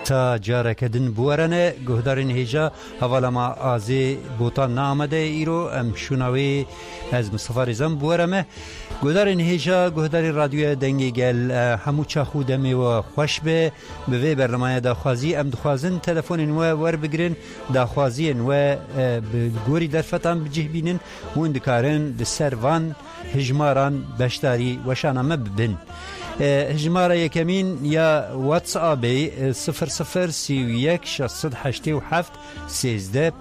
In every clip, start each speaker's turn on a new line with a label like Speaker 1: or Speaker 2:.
Speaker 1: تا جارکدن بورنه گهدارین هیجا حوالا ما آزی بوتا نامده ایرو ام شنوی از مصطفی رزم بورمه گهدارین هیجا گهداری رادیو دنگی گل همو چا خودمی و خوش به وی برنامه داخوازی ام دخوازن تلفون نو ور بگرین داخوازی نو بگوری در فتان بجه بینن و اندکارن لسر وان هجماران بشتاری وشانامه ببین هجماره یکمین یا واتس آبی 00318713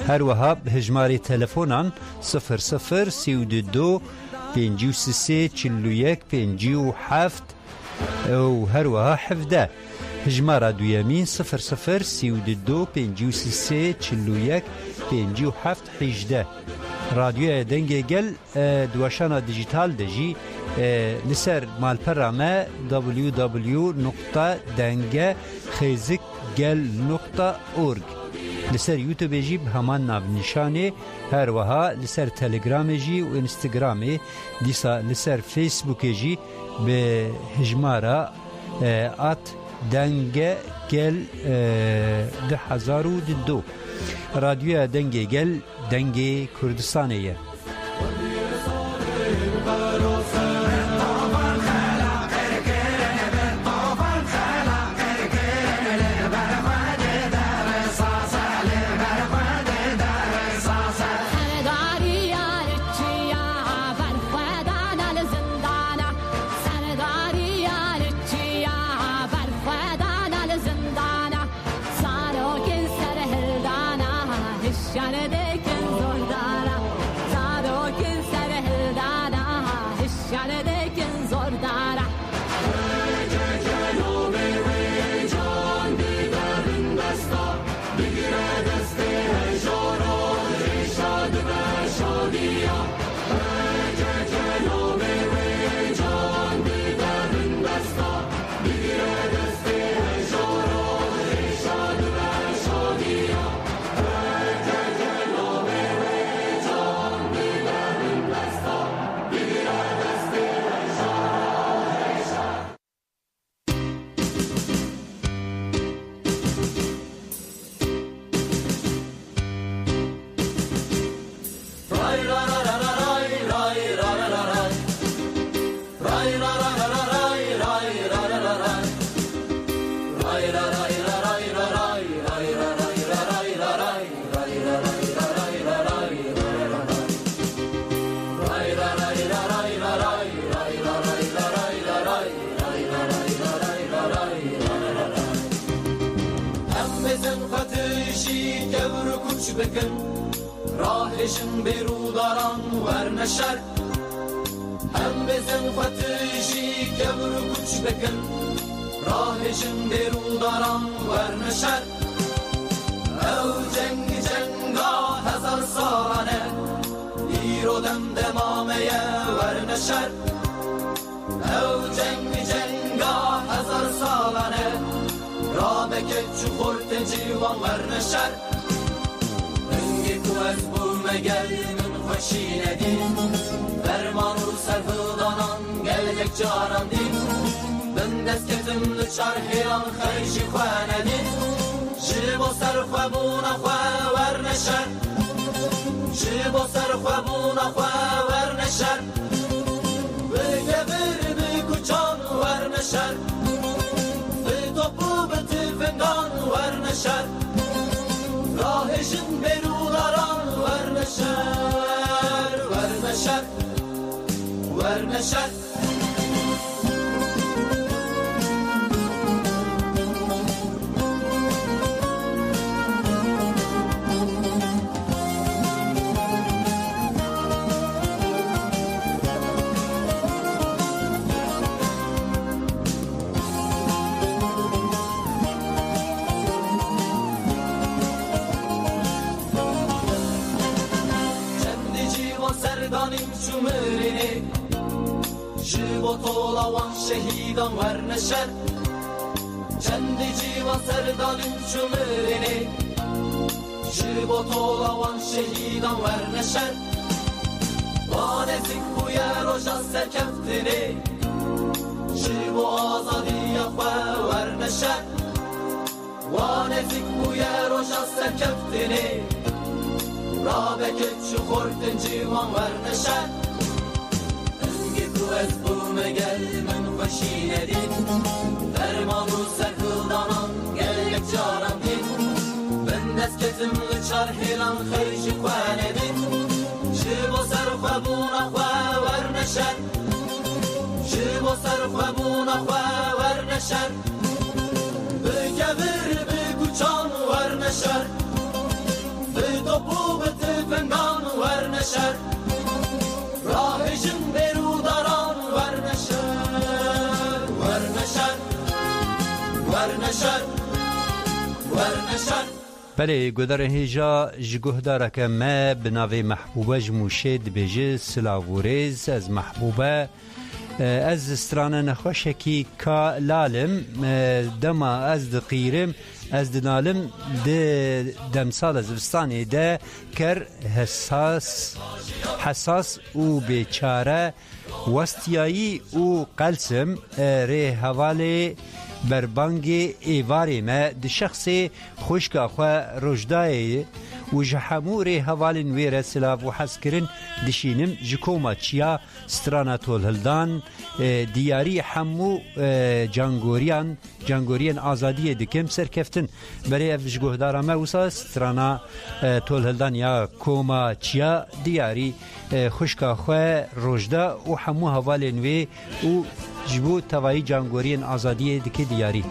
Speaker 1: هر وها هجماره تلفونان 0032 53 41 57 و هر وها حفده هجماره دویمین 0032 53 41 57 18 رادیو دنگی گل دوشان دیجیتال دجی لسر مالپرامه www.dengkhezikgel.org لسر یوتیوب جی به همان ناو نشانه هر وها لسر تلگرام جی و انستگرام دیسا لسر فیسبوک جی به هجمارا @dengkhel 2002 رادیو دنگی گل دنگی کردستانیه
Speaker 2: بکن راهشن برو داران ورنشر هم بزن فتشی کبر کچ بکن راهشن برو داران ورنشر او جنگ جنگا هزار سالانه ایرو دم دمامه ورنشر او جنگ جنگا هزار سالانه را بکت چو خورت جیوان ورنشر از بوم گل من خوشی ندیم فرمان رو سرفدانان گلک جاران دیم بندست کتم لچارحیان خیشی خواه ندیم جیبو سرخواه بونا خواه ورنشر جیبو سرخواه بونا خواه ورنشر بگه بر بکچان ورنشر به توپو به تفنگان ورنشر راهشن برو داران ورنشر ورنشر ورنشر سردانیم چومرینه جیو طولوان شهیدان ورنشر چندی جیو سردانیم چومرینه جیو طولوان شهیدان ورنشر وانزی کویا روژا سرکفتنه جیب و آزادی خواه ورنشد وانزیک بوی روشا سرکفتنی رابکت چو خوردن جیوان ورنشد انگی تو از بومگل من خوشی ندید درمان و سرکلدانان گل یک جارم دید بندست کتم لچار هیلان خرج خواه ندید جیب و سرخواه بونا خواه ورنشد جیب و سرخواه بونا خواه ورنشد بگذر بگوچان ورنشد بدوپو بتفنگان ورنشد راه جن بروداران ورنشد ورنشد ورنشد ورنشد
Speaker 1: بله گودار هیجا جگوهداره که ما بناوی محبوبه جموشه دبیجه سلاووریز از محبوبه از استرانه نخوشکی که لالم دما از دقیرم از دنالم دمسال زوستانی ده کر حساس و بیچاره وستیایی و قلسم ری حواله بربانگ ایواری ما ده شخص خوشک اخواه رجدای و جحمور حوالین ویره سلاف و حسکرین دشینم جکوما چیا سترانا تولهلدان دیاری حمو جانگوریان آزادی دکم سرکفتن برای افش گهدارا موسا سترانا تولهلدان یا کوما چیا دیاری خوشکا خواه رجدا و حمو حوالین وی و جبو توایی جانگوریان آزادی دکی دیاری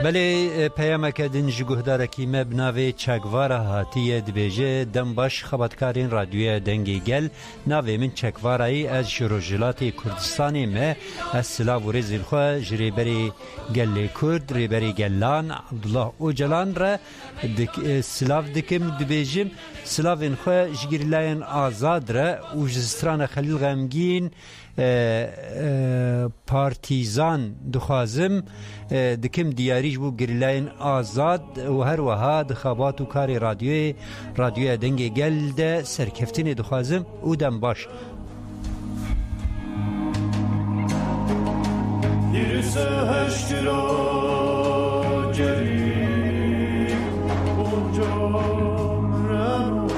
Speaker 1: بله پیامک دنج گهدارکی مبناوی چکوارا هاتیه دبیجه دم باش خبرکارین رادیوی دنگی گل ناوی من چکوارایی از شروجلات کردستانی ما از سلاو و رزیل خواه جریبری گل کرد ریبری گلان عبدالله اوجلان را سلاو دکم دبیجم سلاوین خواه جگرلاین آزاد را و جزستران خلیل غمگین پارتیزان دخوازم دکم دیاریش بو گریلاین آزاد و هر وها دخابات و کاری رادیوی دنگ گل ده سرکفتین دخوازم او دم باش
Speaker 3: Dirse heştira geri ucam renu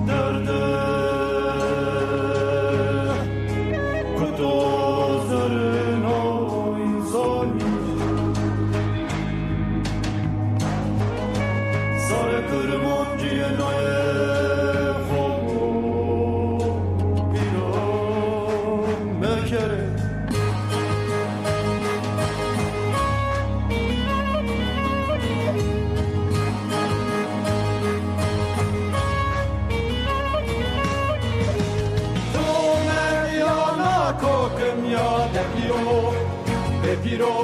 Speaker 3: derde kutozarın o insani sare kırmancıya naye Piro,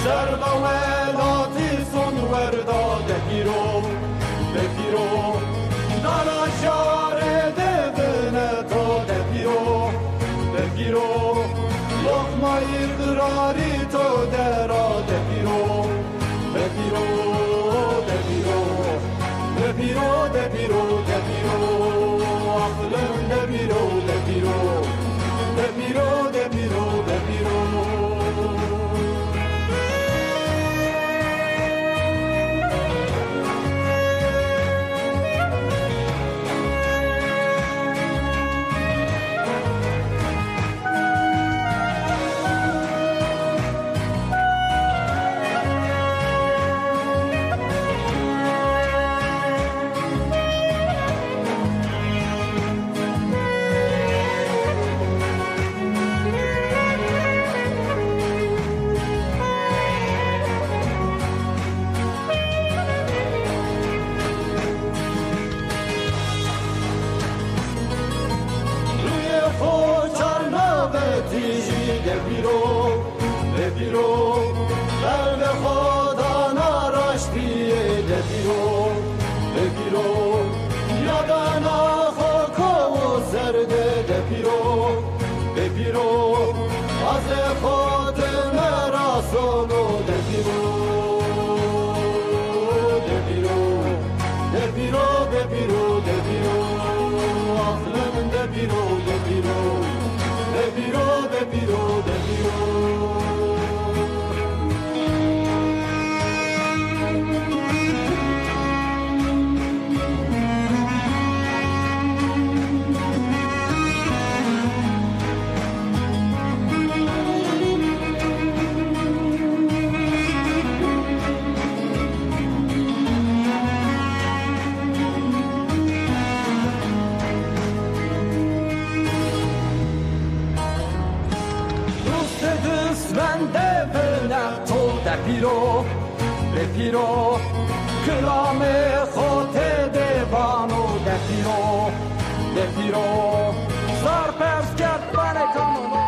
Speaker 3: serva velati son verda de Piro, dara share de veneto de Piro, lokma irdrari to dera de Piro, aklım de Piro. Piro, belde khoda narashtiye de Piro, yadana khoko zerde de Piro, az khod merasono de Piro, aklım de Piro. Piro, klame khote devano de Piro, zar persket bane kamono.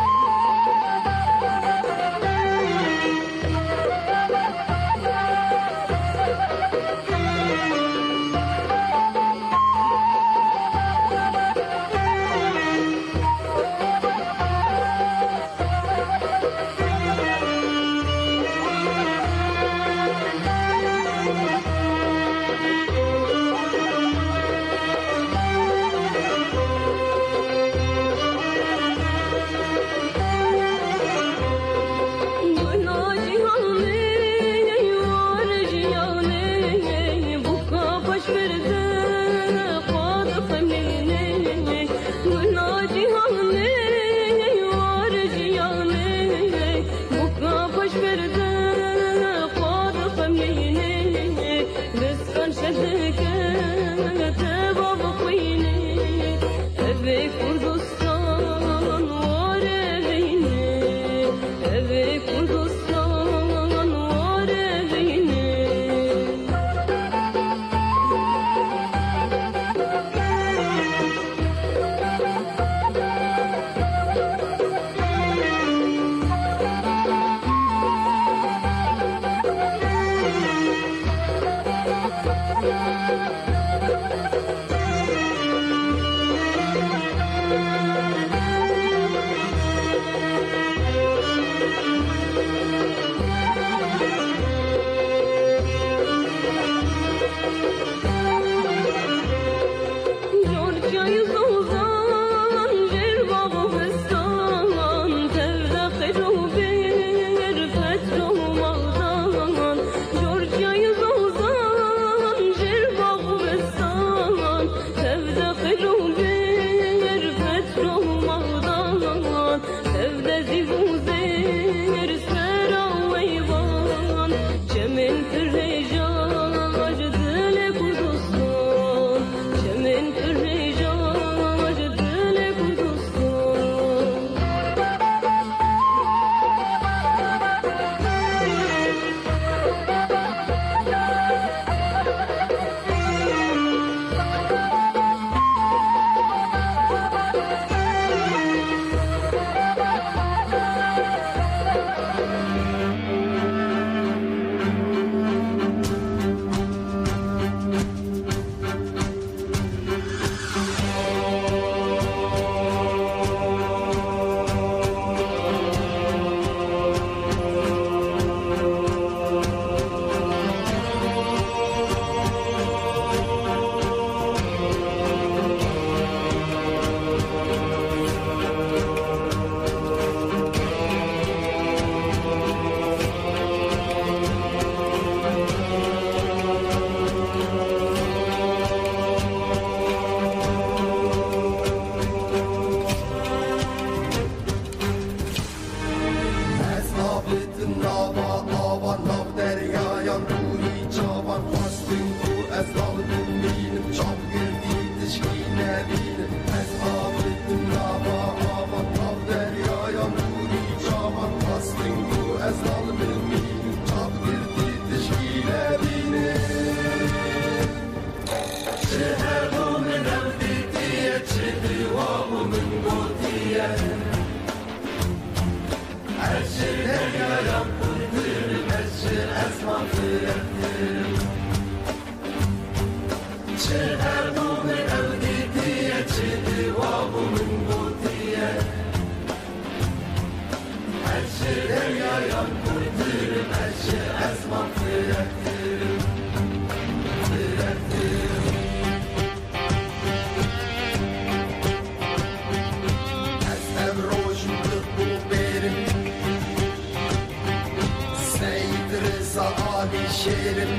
Speaker 4: شیرم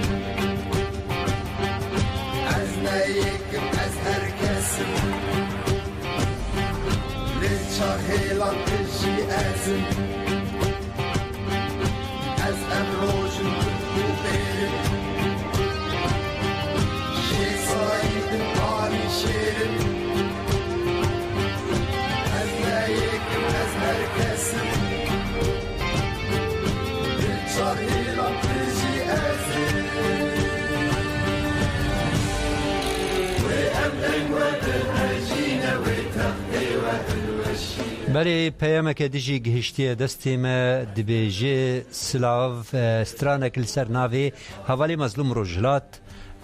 Speaker 4: از نیکم از هر کسم لچار هیلان کشی ازم از امروشم تو برم شی سایدم آلی شیرم از نیکم از هر کسم لچار هیلان کشی
Speaker 1: بله پیامک دیجی گهشتی دستیم دبیجه سلاو سترانک لسر ناوی حوالی مظلوم روجلات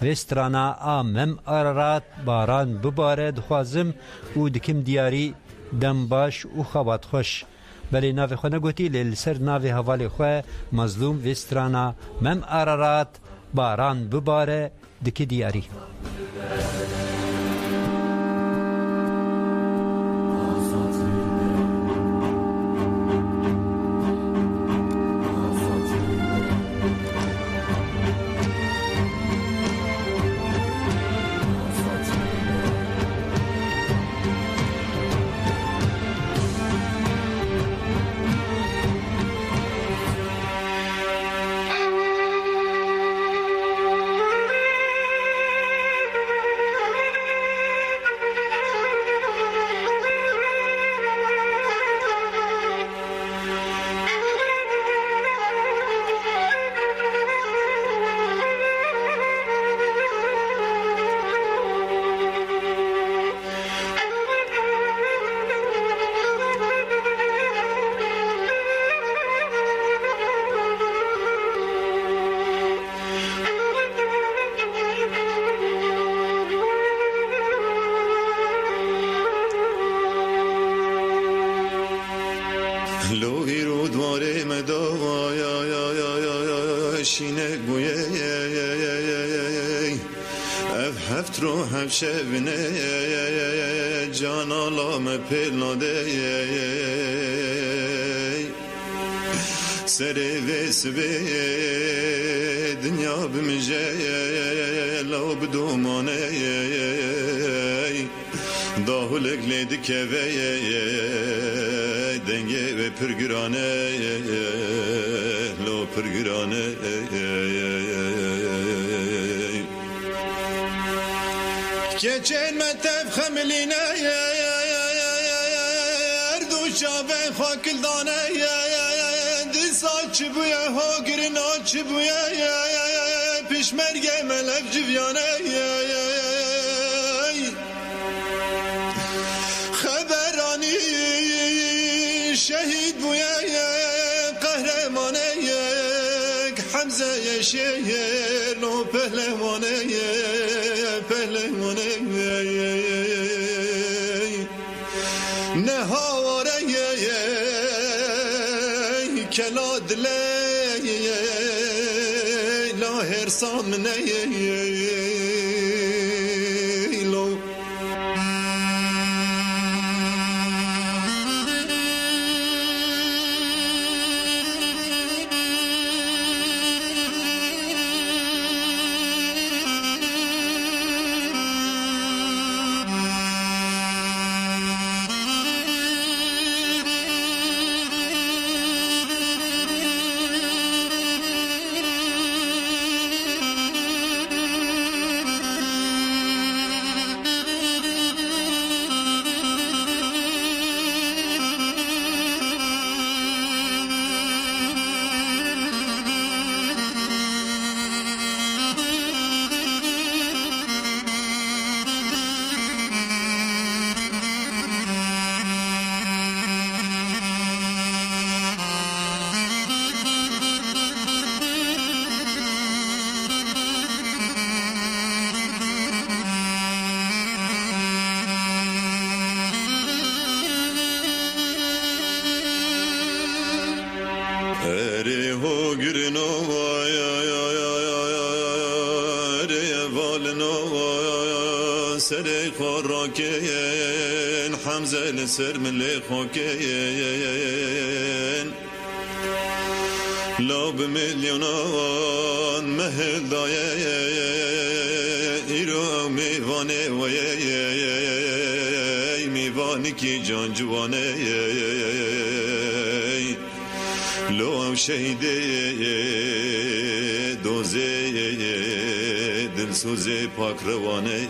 Speaker 1: و سترانا آمم آرارات باران بباره دخوازم و دکم دیاری دم باش و خوابات خوش بله ناوی خو نگوتی لسر ناوی حوالی خو مظلوم و سترانا مم آرارات باران بباره دکی دیاری
Speaker 5: شبنه جان آلام پلناده سر ویس به دنیا بمجه لو بدومانه داهلک لیدکه و دنگه و پرگرانه لو پرگرانه geçen metef xemiline erduşa ben hakildane disaçı bu ya hagirin açı bu ya pişmerge melef civyane xeberani şehit bu ya kahramane Hamza yeşer no pehlevane pehlevane ne havare keladle la her samne lo گرنو ریوالنو سری خوراکین حمزه لسر ملی خوکین لاب میلیونان مهل دایه ایرو میوانه ویه میوانی کی جان جوانه لو هم شهیده دوزه دلسوزه پاک روانه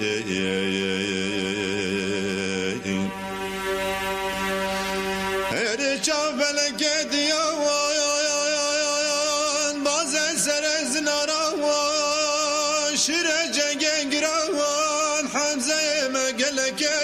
Speaker 5: هر چا بلکه دیوان بازه سر زناروان شیره جنگه گروان حمزه مگلکه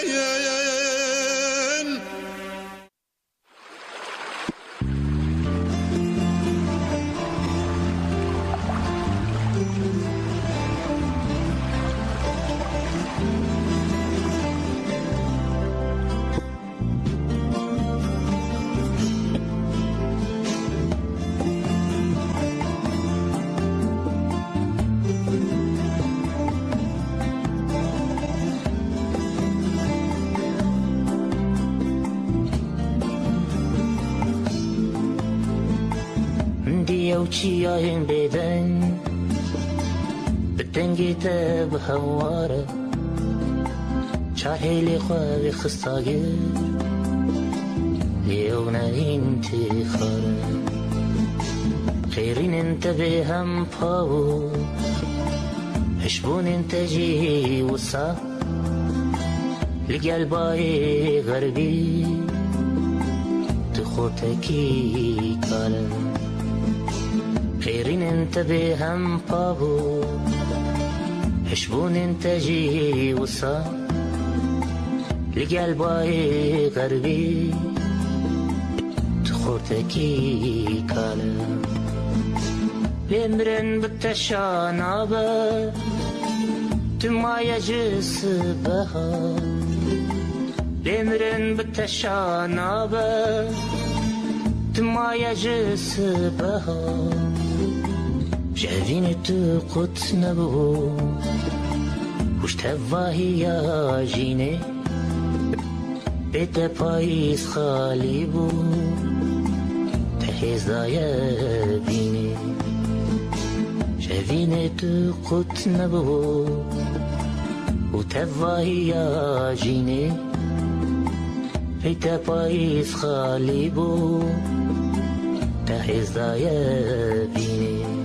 Speaker 6: وشياين بيدن بتنجيت بهوارة شاهيلي خوابي خستاقر ليونا انتي خارة خيرين انت بهم باو حشبون انت جي وصا لقلباي غربي تخوتكي كالا خيرين انت بهم بابو حشبون انت جي وصا لقلباي غربي تخورتكي كالا لمرن بالتشانابة تما يجس بها لمرن بالتشانابة تما يجس بها جاذين تقط نبو وش تفاهي يا جيني بيت بايس خاليبو تحيز دايا بيني جاذين تقط نبو وتفاهي يا جيني بيت بايس خاليبو تحيز دايا بيني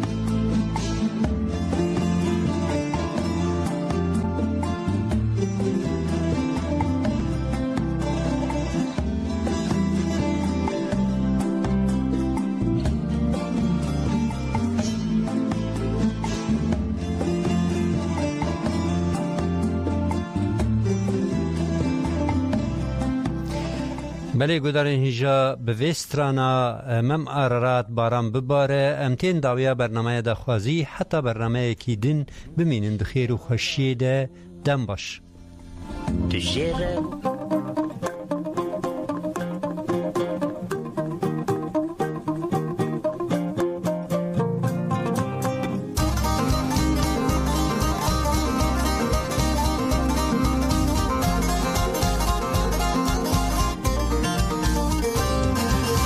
Speaker 1: بله گودارین هیجا به وسترانا مم آرارات باران بباره امتین داویا برنامه دخوازی حتی برنامه کی دن بمینن دخیر و خوشی ده دم باش.